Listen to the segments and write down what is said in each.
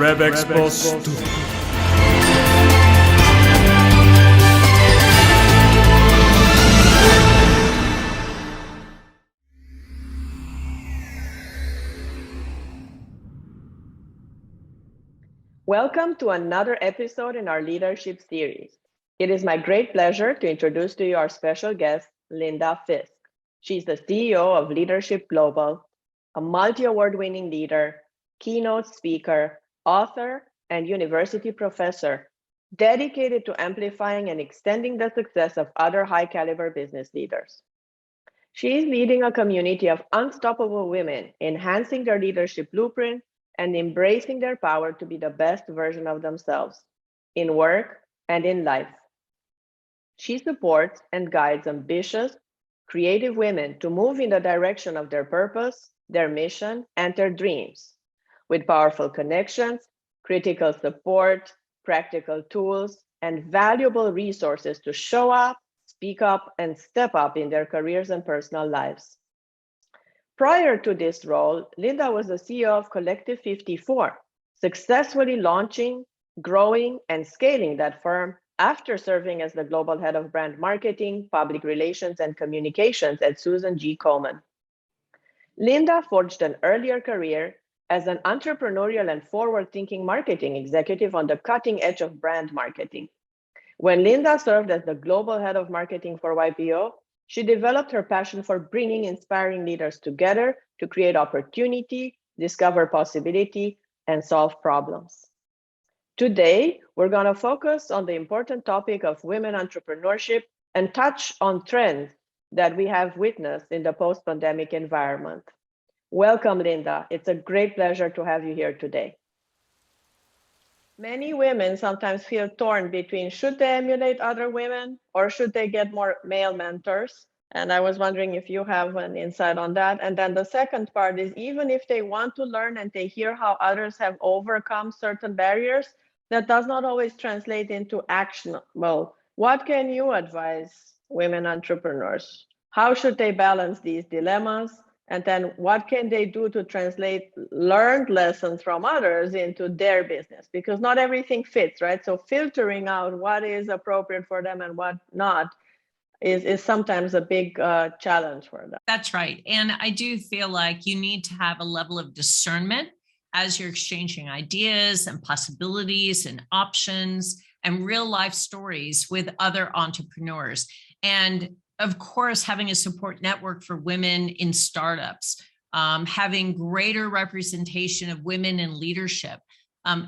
RevExpo Studio. Welcome to another episode in our leadership series. It is my great pleasure to introduce to you our special guest, Linda Fisk. She's the CEO of Leadership Global, a multi-award-winning leader, keynote speaker, author, and university professor, dedicated to amplifying and extending the success of other high-caliber business leaders. She is leading a community of unstoppable women, enhancing their leadership blueprint and embracing their power to be the best version of themselves in work and in life. She supports and guides ambitious, creative women to move in the direction of their purpose, their mission, and their dreams, with powerful connections, critical support, practical tools, and valuable resources to show up, speak up, and step up in their careers and personal lives. Prior to this role, Linda was the CEO of Collective 54, successfully launching, growing, and scaling that firm after serving as the global head of brand marketing, public relations, and communications at Susan G. Komen. Linda forged an earlier career as an entrepreneurial and forward-thinking marketing executive on the cutting edge of brand marketing. When Linda served as the global head of marketing for YPO, she developed her passion for bringing inspiring leaders together to create opportunity, discover possibility, and solve problems. Today, we're going to focus on the important topic of women entrepreneurship and touch on trends that we have witnessed in the post-pandemic environment. Welcome, Linda. It's a great pleasure to have you here today. Many women sometimes feel torn between should they emulate other women or should they get more male mentors? And I was wondering if you have an insight on that. And then the second part is even if they want to learn and they hear how others have overcome certain barriers, that does not always translate into action. Well, what can you advise women entrepreneurs? How should they balance these dilemmas? And then what can they do to translate learned lessons from others into their business? Because not everything fits, right? So filtering out what is appropriate for them and what not is sometimes a big challenge for them. That's right. And I do feel like you need to have a level of discernment as you're exchanging ideas and possibilities and options and real life stories with other entrepreneurs. And of course, having a support network for women in startups, having greater representation of women in leadership,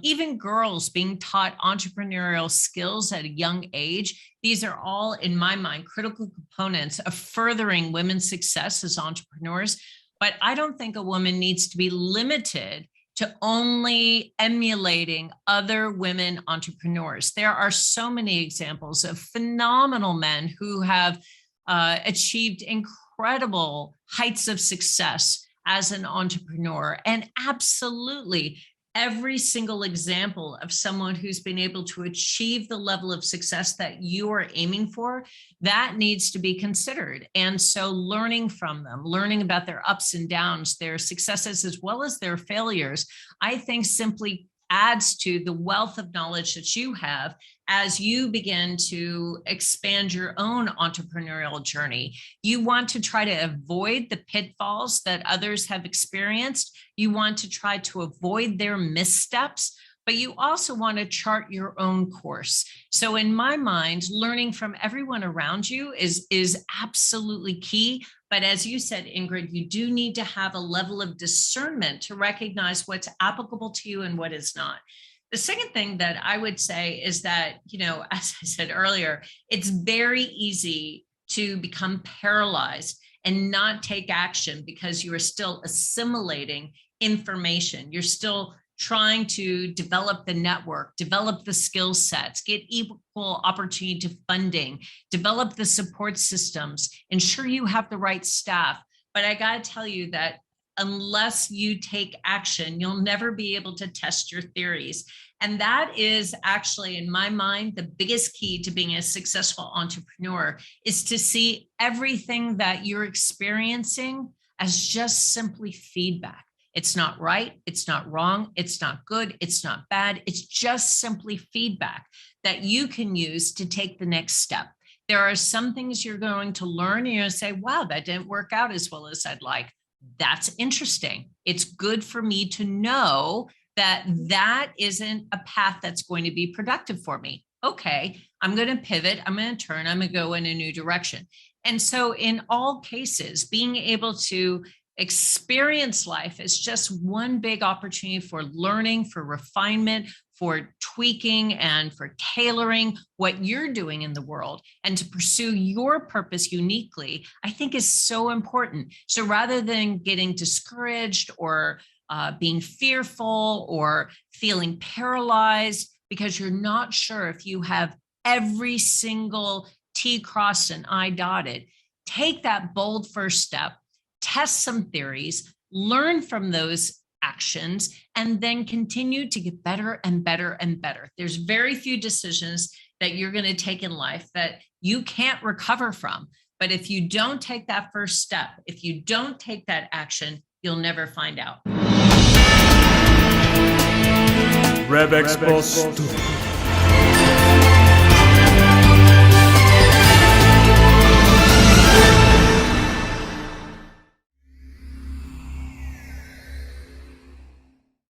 even girls being taught entrepreneurial skills at a young age. These are all, in my mind, critical components of furthering women's success as entrepreneurs. But I don't think a woman needs to be limited to only emulating other women entrepreneurs. There are so many examples of phenomenal men who have achieved incredible heights of success as an entrepreneur. And absolutely every single example of someone who's been able to achieve the level of success that you are aiming for, that needs to be considered. And so learning from them, learning about their ups and downs, their successes, as well as their failures, I think simply adds to the wealth of knowledge that you have as you begin to expand your own entrepreneurial journey. You want to try to avoid the pitfalls that others have experienced. You want to try to avoid their missteps, but you also want to chart your own course. So in my mind, learning from everyone around you is absolutely key. But as you said, Ingrid, you do need to have a level of discernment to recognize what's applicable to you and what is not. The second thing that I would say is that, as I said earlier, it's very easy to become paralyzed and not take action because you are still assimilating information. You're still trying to develop the network, develop the skill sets, get equal opportunity to funding, develop the support systems, ensure you have the right staff. But I got to tell you that unless you take action, you'll never be able to test your theories. And that is actually, in my mind, the biggest key to being a successful entrepreneur is to see everything that you're experiencing as just simply feedback. It's not right. It's not wrong. It's not good. It's not bad. It's just simply feedback that you can use to take the next step. There are some things you're going to learn and you're going to say, wow, that didn't work out as well as I'd like. That's interesting. It's good for me to know that that isn't a path that's going to be productive for me. Okay, I'm going to pivot. I'm going to turn. I'm going to go in a new direction. And so in all cases, being able to experience life is just one big opportunity for learning, for refinement, for tweaking, and for tailoring what you're doing in the world, and to pursue your purpose uniquely, I think is so important. So rather than getting discouraged or being fearful or feeling paralyzed because you're not sure if you have every single T crossed and I dotted, take that bold first step, test some theories, learn from those actions, and then continue to get better and better and better. There's very few decisions that you're going to take in life that you can't recover from. But if you don't take that first step, if you don't take that action, you'll never find out. RevExpo Consulting Xstudio.